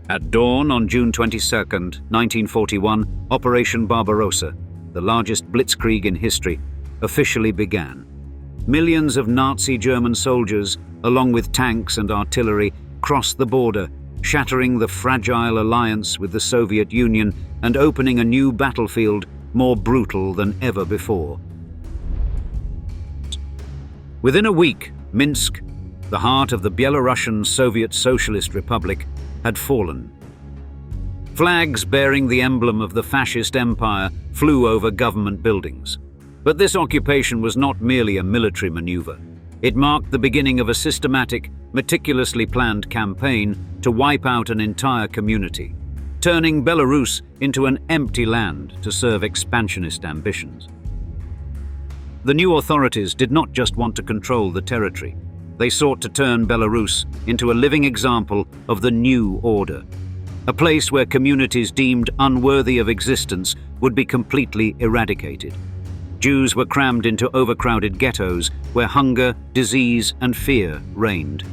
At dawn on June 22, 1941, Operation Barbarossa, the largest blitzkrieg in history, officially began. Millions of Nazi German soldiers, along with tanks and artillery, crossed the border, shattering the fragile alliance with the Soviet Union and opening a new battlefield more brutal than ever before. Within a week, Minsk, the heart of the Belarusian Soviet Socialist Republic, had fallen. Flags bearing the emblem of the fascist empire flew over government buildings. But this occupation was not merely a military maneuver. It marked the beginning of a systematic, meticulously planned campaign to wipe out an entire community, turning Belarus into an empty land to serve expansionist ambitions. The new authorities did not just want to control the territory. They sought to turn Belarus into a living example of the new order, a place where communities deemed unworthy of existence would be completely eradicated. Jews were crammed into overcrowded ghettos where hunger, disease, and fear reigned.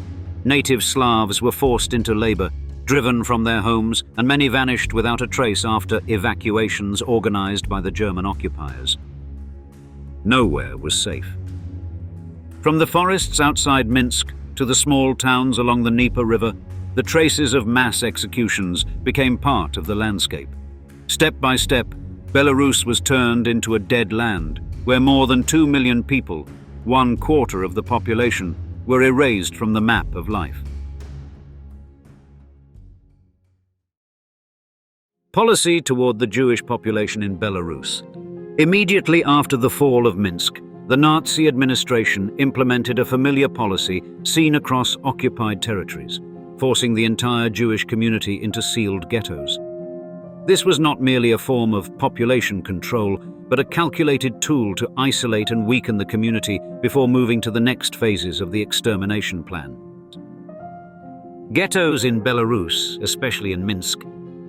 Native Slavs were forced into labor, driven from their homes, and many vanished without a trace after evacuations organized by the German occupiers. Nowhere was safe. From the forests outside Minsk to the small towns along the Dnieper River, the traces of mass executions became part of the landscape. Step by step, Belarus was turned into a dead land, where more than 2 million people, 1/4 of the population, were erased from the map of life. Policy toward the Jewish population in Belarus. Immediately after the fall of Minsk, the Nazi administration implemented a familiar policy seen across occupied territories, forcing the entire Jewish community into sealed ghettos. This was not merely a form of population control, but a calculated tool to isolate and weaken the community before moving to the next phases of the extermination plan. Ghettos in Belarus, especially in Minsk,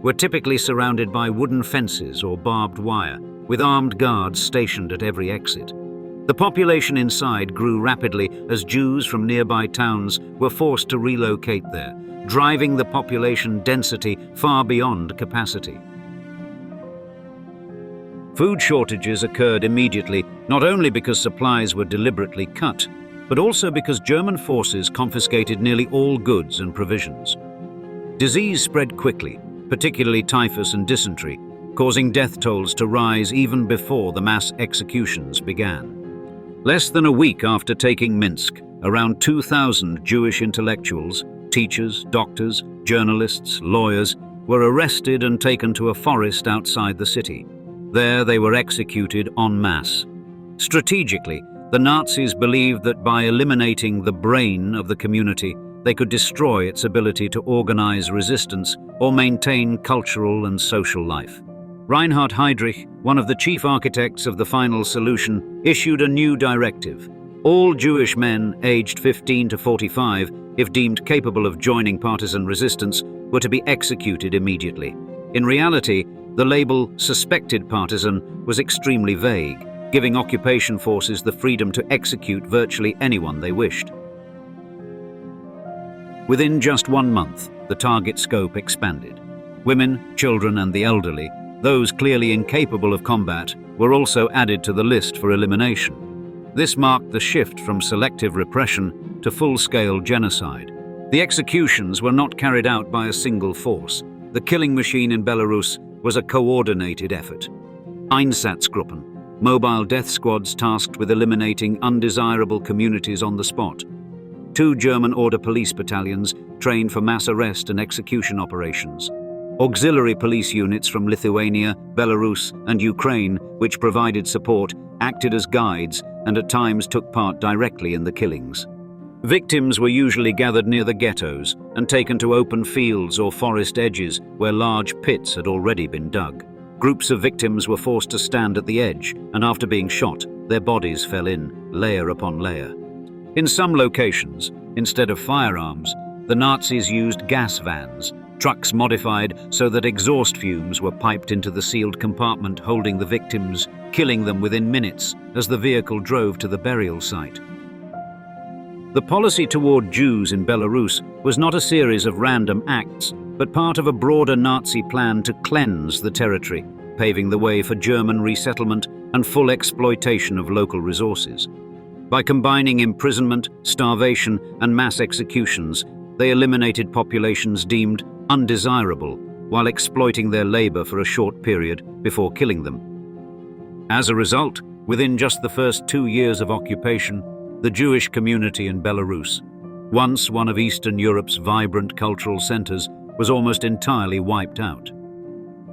were typically surrounded by wooden fences or barbed wire, with armed guards stationed at every exit. The population inside grew rapidly as Jews from nearby towns were forced to relocate there, driving the population density far beyond capacity. Food shortages occurred immediately, not only because supplies were deliberately cut, but also because German forces confiscated nearly all goods and provisions. Disease spread quickly, particularly typhus and dysentery, causing death tolls to rise even before the mass executions began. Less than a week after taking Minsk, around 2,000 Jewish intellectuals, teachers, doctors, journalists, lawyers, were arrested and taken to a forest outside the city. There they were executed en masse. Strategically, the Nazis believed that by eliminating the brain of the community, they could destroy its ability to organize resistance or maintain cultural and social life. Reinhard Heydrich, one of the chief architects of the final solution, issued a new directive. All Jewish men aged 15 to 45, if deemed capable of joining partisan resistance, were to be executed immediately. In reality, the label suspected partisan was extremely vague, giving occupation forces the freedom to execute virtually anyone they wished. Within just 1 month, the target scope expanded. Women, children, and the elderly, those clearly incapable of combat, were also added to the list for elimination. This marked the shift from selective repression to full-scale genocide. The executions were not carried out by a single force. The killing machine in Belarus was a coordinated effort. Einsatzgruppen, mobile death squads tasked with eliminating undesirable communities on the spot. 2 German order police battalions trained for mass arrest and execution operations. Auxiliary police units from Lithuania, Belarus, and Ukraine, which provided support, acted as guides and at times took part directly in the killings. Victims were usually gathered near the ghettos and taken to open fields or forest edges where large pits had already been dug. Groups of victims were forced to stand at the edge, and after being shot, their bodies fell in, layer upon layer. In some locations, instead of firearms, the Nazis used gas vans, trucks modified so that exhaust fumes were piped into the sealed compartment holding the victims, killing them within minutes as the vehicle drove to the burial site. The policy toward Jews in Belarus was not a series of random acts, but part of a broader Nazi plan to cleanse the territory, paving the way for German resettlement and full exploitation of local resources. By combining imprisonment, starvation, and mass executions, they eliminated populations deemed undesirable while exploiting their labor for a short period before killing them. As a result, within just the first 2 years of occupation, the Jewish community in Belarus, once one of Eastern Europe's vibrant cultural centers, was almost entirely wiped out.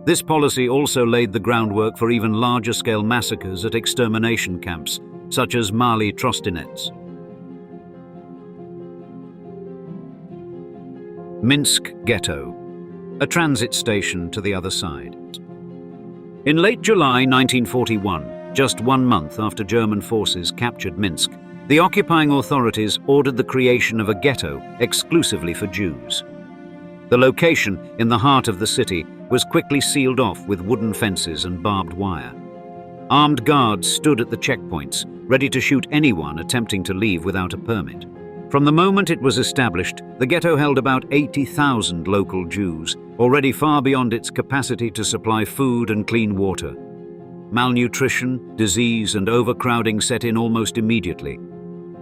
This policy also laid the groundwork for even larger-scale massacres at extermination camps, such as Mali Trostinets. Minsk Ghetto, a transit station to the other side. In late July 1941, just 1 month after German forces captured Minsk, the occupying authorities ordered the creation of a ghetto exclusively for Jews. The location, in the heart of the city, was quickly sealed off with wooden fences and barbed wire. Armed guards stood at the checkpoints, ready to shoot anyone attempting to leave without a permit. From the moment it was established, the ghetto held about 80,000 local Jews, already far beyond its capacity to supply food and clean water. Malnutrition, disease, and overcrowding set in almost immediately.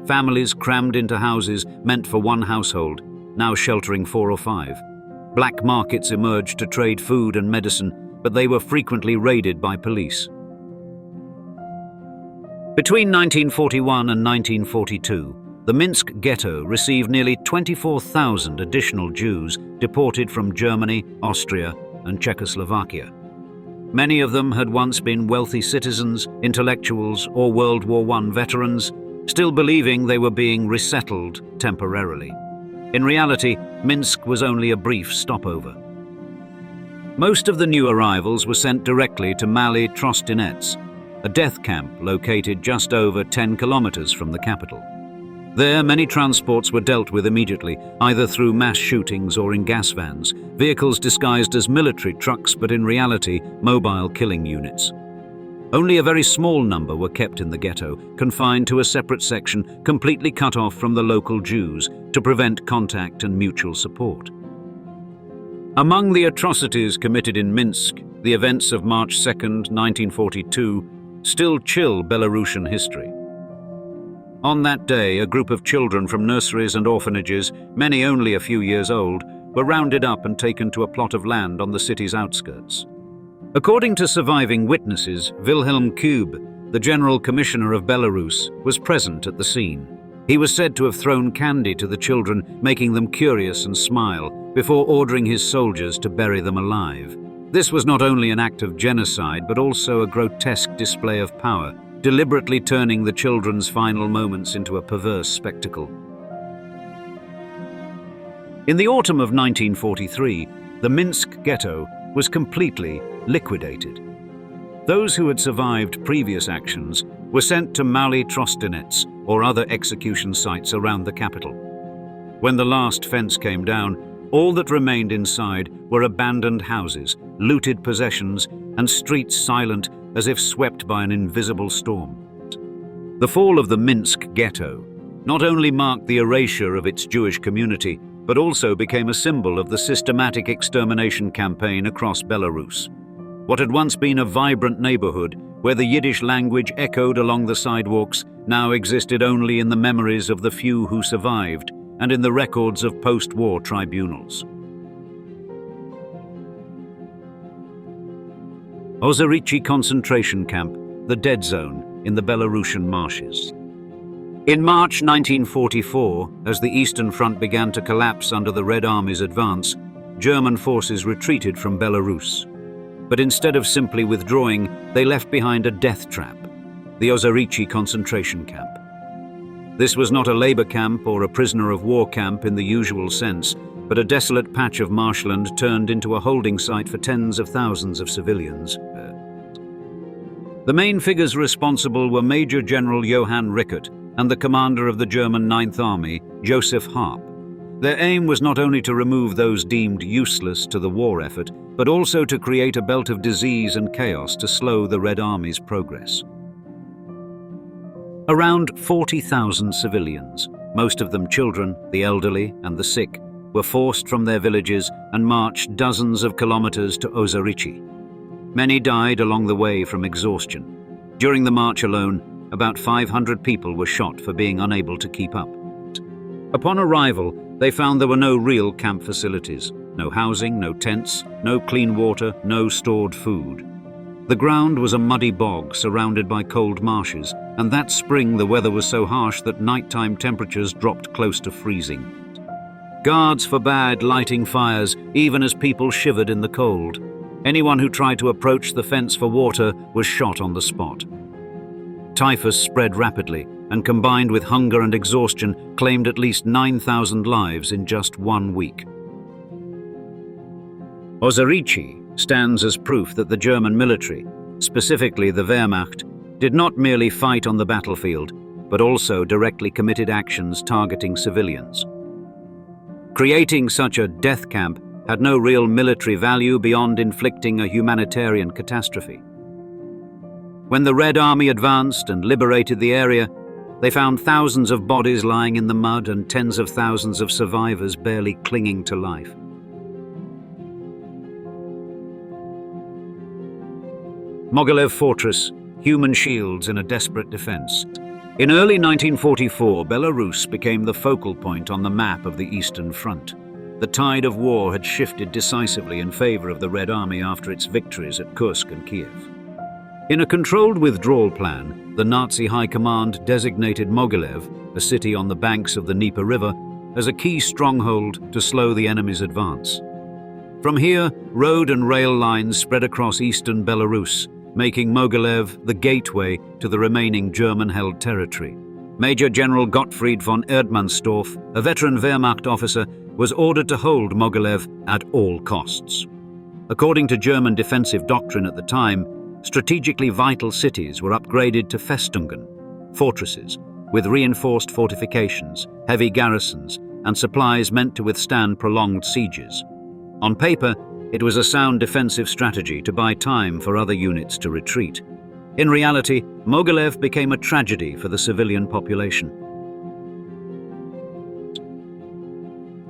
Families crammed into houses meant for one household, now sheltering 4 or 5. Black markets emerged to trade food and medicine, but they were frequently raided by police. Between 1941 and 1942, the Minsk ghetto received nearly 24,000 additional Jews deported from Germany, Austria, and Czechoslovakia. Many of them had once been wealthy citizens, intellectuals, or World War I veterans, still believing they were being resettled temporarily. In reality, Minsk was only a brief stopover. Most of the new arrivals were sent directly to Mali Trostinets, a death camp located just over 10 kilometers from the capital. There, many transports were dealt with immediately, either through mass shootings or in gas vans, vehicles disguised as military trucks but in reality mobile killing units. Only a very small number were kept in the ghetto, confined to a separate section completely cut off from the local Jews to prevent contact and mutual support. Among the atrocities committed in Minsk, the events of March 2, 1942, still chill Belarusian history. On that day, a group of children from nurseries and orphanages, many only a few years old, were rounded up and taken to a plot of land on the city's outskirts. According to surviving witnesses, Wilhelm Kube, the General Commissioner of Belarus, was present at the scene. He was said to have thrown candy to the children, making them curious and smile, before ordering his soldiers to bury them alive. This was not only an act of genocide, but also a grotesque display of power, deliberately turning the children's final moments into a perverse spectacle. In the autumn of 1943, the Minsk ghetto was completely liquidated. Those who had survived previous actions were sent to Mali Trostinets or other execution sites around the capital. When the last fence came down, all that remained inside were abandoned houses, looted possessions, and streets silent as if swept by an invisible storm. The fall of the Minsk ghetto not only marked the erasure of its Jewish community, but also became a symbol of the systematic extermination campaign across Belarus. What had once been a vibrant neighborhood, where the Yiddish language echoed along the sidewalks, now existed only in the memories of the few who survived and in the records of post-war tribunals. Ozarichi concentration camp, the dead zone in the Belarusian marshes. In March 1944, as the Eastern Front began to collapse under the Red Army's advance, German forces retreated from Belarus. But instead of simply withdrawing, they left behind a death trap, the Ozarichi concentration camp. This was not a labor camp or a prisoner of war camp in the usual sense, but a desolate patch of marshland turned into a holding site for tens of thousands of civilians. The main figures responsible were Major General Johann Rickert and the commander of the German Ninth Army, Joseph Harp. Their aim was not only to remove those deemed useless to the war effort, but also to create a belt of disease and chaos to slow the Red Army's progress. Around 40,000 civilians, most of them children, the elderly, and the sick, were forced from their villages and marched dozens of kilometers to Ozarichi. Many died along the way from exhaustion. During the march alone, about 500 people were shot for being unable to keep up. Upon arrival, they found there were no real camp facilities, no housing, no tents, no clean water, no stored food. The ground was a muddy bog surrounded by cold marshes, and that spring the weather was so harsh that nighttime temperatures dropped close to freezing. Guards forbade lighting fires even as people shivered in the cold. Anyone who tried to approach the fence for water was shot on the spot. Typhus spread rapidly and, combined with hunger and exhaustion, claimed at least 9,000 lives in just 1 week. Ozarichi stands as proof that the German military, specifically the Wehrmacht, did not merely fight on the battlefield, but also directly committed actions targeting civilians. Creating such a death camp had no real military value beyond inflicting a humanitarian catastrophe. When the Red Army advanced and liberated the area, they found thousands of bodies lying in the mud and tens of thousands of survivors barely clinging to life. Mogilev Fortress, human shields in a desperate defense. In early 1944, Belarus became the focal point on the map of the Eastern Front. The tide of war had shifted decisively in favor of the Red Army after its victories at Kursk and Kiev. In a controlled withdrawal plan, the Nazi High Command designated Mogilev, a city on the banks of the Dnieper River, as a key stronghold to slow the enemy's advance. From here, road and rail lines spread across eastern Belarus, making Mogilev the gateway to the remaining German-held territory. Major General Gottfried von Erdmannsdorf, a veteran Wehrmacht officer, was ordered to hold Mogilev at all costs. According to German defensive doctrine at the time, strategically vital cities were upgraded to Festungen, fortresses, with reinforced fortifications, heavy garrisons, and supplies meant to withstand prolonged sieges. On paper, it was a sound defensive strategy to buy time for other units to retreat. In reality, Mogilev became a tragedy for the civilian population.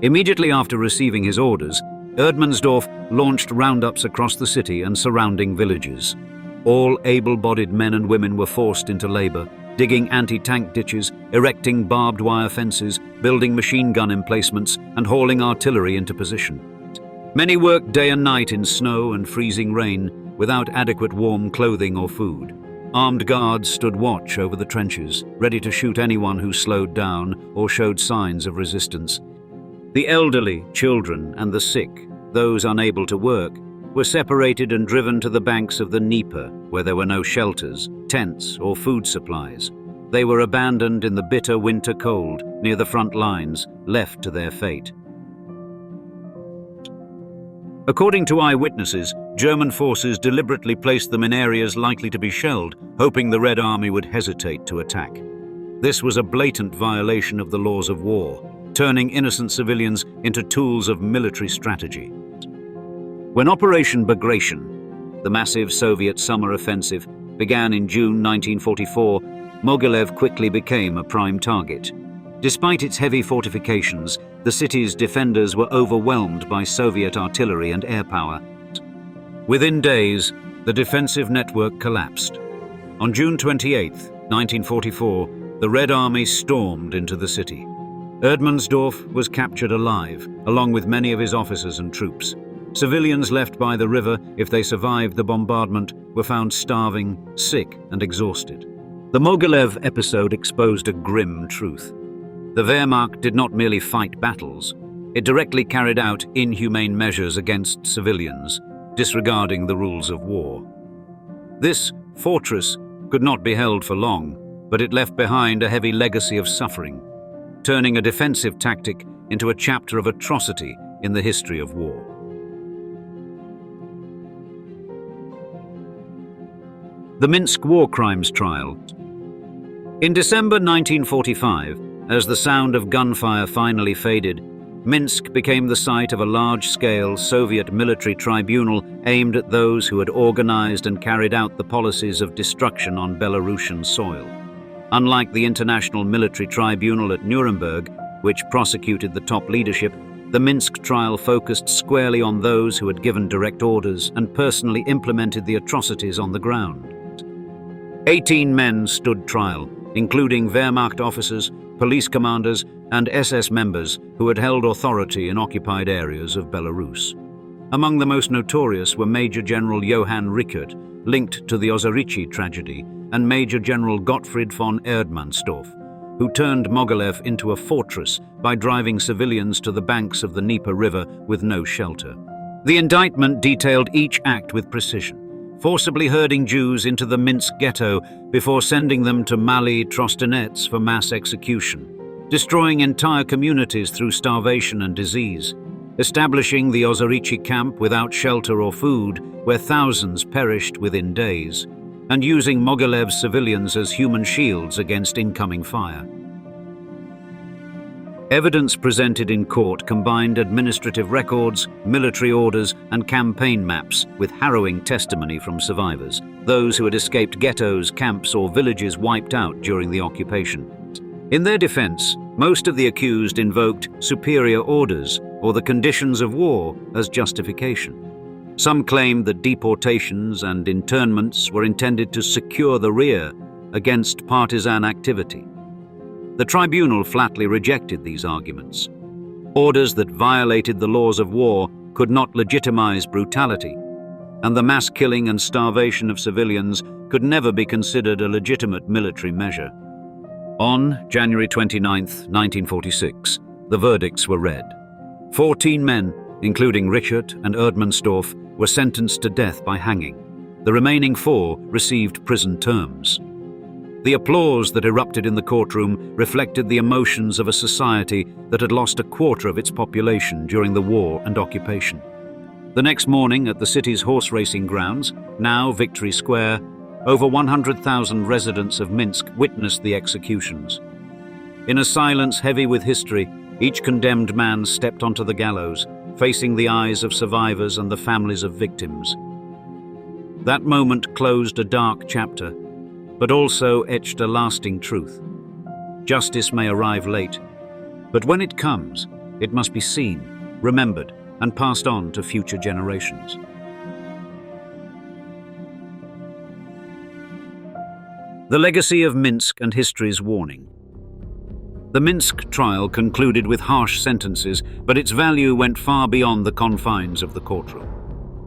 Immediately after receiving his orders, Erdmannsdorf launched roundups across the city and surrounding villages. All able-bodied men and women were forced into labor, digging anti-tank ditches, erecting barbed wire fences, building machine gun emplacements, and hauling artillery into position. Many worked day and night in snow and freezing rain, without adequate warm clothing or food. Armed guards stood watch over the trenches, ready to shoot anyone who slowed down or showed signs of resistance. The elderly, children, and the sick, those unable to work, were separated and driven to the banks of the Dnieper, where there were no shelters, tents, or food supplies. They were abandoned in the bitter winter cold near the front lines, left to their fate. According to eyewitnesses, German forces deliberately placed them in areas likely to be shelled, hoping the Red Army would hesitate to attack. This was a blatant violation of the laws of war, turning innocent civilians into tools of military strategy. When Operation Bagration, the massive Soviet summer offensive, began in June 1944, Mogilev quickly became a prime target. Despite its heavy fortifications, the city's defenders were overwhelmed by Soviet artillery and air power. Within days, the defensive network collapsed. On June 28, 1944, the Red Army stormed into the city. Erdmannsdorf was captured alive, along with many of his officers and troops. Civilians left by the river, if they survived the bombardment, were found starving, sick, and exhausted. The Mogilev episode exposed a grim truth. The Wehrmacht did not merely fight battles, it directly carried out inhumane measures against civilians, disregarding the rules of war. This fortress could not be held for long, but it left behind a heavy legacy of suffering, turning a defensive tactic into a chapter of atrocity in the history of war. The Minsk War Crimes Trial. In December 1945, as the sound of gunfire finally faded, Minsk became the site of a large-scale Soviet military tribunal aimed at those who had organized and carried out the policies of destruction on Belarusian soil. Unlike the International Military Tribunal at Nuremberg, which prosecuted the top leadership, the Minsk trial focused squarely on those who had given direct orders and personally implemented the atrocities on the ground. 18 men stood trial, including Wehrmacht officers, police commanders, and SS members who had held authority in occupied areas of Belarus. Among the most notorious were Major General Johann Rickert, linked to the Ozarichi tragedy, and Major General Gottfried von Erdmannstorff, who turned Mogilev into a fortress by driving civilians to the banks of the Dnieper River with no shelter. The indictment detailed each act with precision, forcibly herding Jews into the Minsk ghetto before sending them to Mali Trostenets for mass execution, destroying entire communities through starvation and disease, establishing the Ozarichi camp without shelter or food, where thousands perished within days, and using Mogilev's civilians as human shields against incoming fire. Evidence presented in court combined administrative records, military orders, and campaign maps with harrowing testimony from survivors, those who had escaped ghettos, camps, or villages wiped out during the occupation. In their defense, most of the accused invoked superior orders or the conditions of war as justification. Some claimed that deportations and internments were intended to secure the rear against partisan activity. The tribunal flatly rejected these arguments. Orders that violated the laws of war could not legitimize brutality, and the mass killing and starvation of civilians could never be considered a legitimate military measure. On January 29, 1946, the verdicts were read. 14 men, including Rickert and Erdmannstorff, were sentenced to death by hanging. The remaining 4 received prison terms. The applause that erupted in the courtroom reflected the emotions of a society that had lost a quarter of its population during the war and occupation. The next morning, at the city's horse racing grounds, now Victory Square, over 100,000 residents of Minsk witnessed the executions. In a silence heavy with history, each condemned man stepped onto the gallows, facing the eyes of survivors and the families of victims. That moment closed a dark chapter, but also etched a lasting truth. Justice may arrive late, but when it comes, it must be seen, remembered, and passed on to future generations. The legacy of Minsk and history's warning. The Minsk trial concluded with harsh sentences, but its value went far beyond the confines of the courtroom.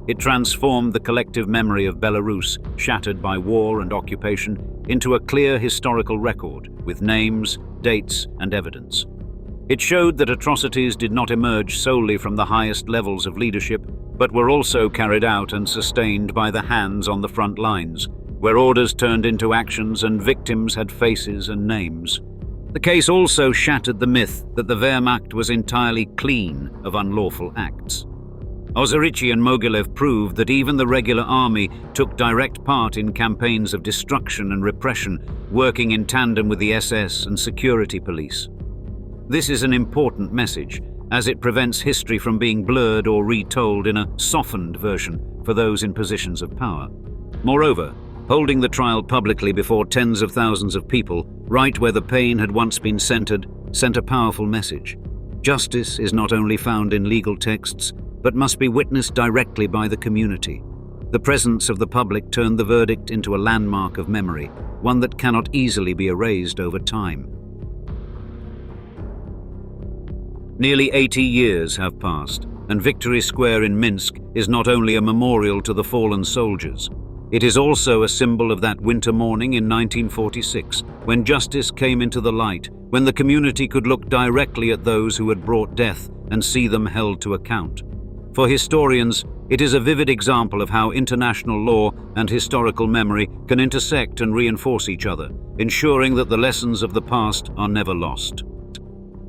It transformed the collective memory of Belarus, shattered by war and occupation, into a clear historical record with names, dates, and evidence. It showed that atrocities did not emerge solely from the highest levels of leadership, but were also carried out and sustained by the hands on the front lines, where orders turned into actions and victims had faces and names. The case also shattered the myth that the Wehrmacht was entirely clean of unlawful acts. Ozarichi and Mogilev proved that even the regular army took direct part in campaigns of destruction and repression, working in tandem with the SS and security police. This is an important message, as it prevents history from being blurred or retold in a softened version for those in positions of power. Moreover, holding the trial publicly before tens of thousands of people, right where the pain had once been centered, sent a powerful message. Justice is not only found in legal texts, but must be witnessed directly by the community. The presence of the public turned the verdict into a landmark of memory, one that cannot easily be erased over time. Nearly 80 years have passed, and Victory Square in Minsk is not only a memorial to the fallen soldiers. It is also a symbol of that winter morning in 1946, when justice came into the light, when the community could look directly at those who had brought death and see them held to account. For historians, it is a vivid example of how international law and historical memory can intersect and reinforce each other, ensuring that the lessons of the past are never lost.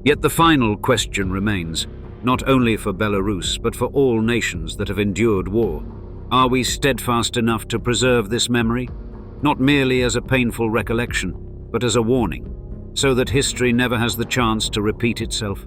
Yet the final question remains, not only for Belarus, but for all nations that have endured war. Are we steadfast enough to preserve this memory, not merely as a painful recollection, but as a warning, so that history never has the chance to repeat itself?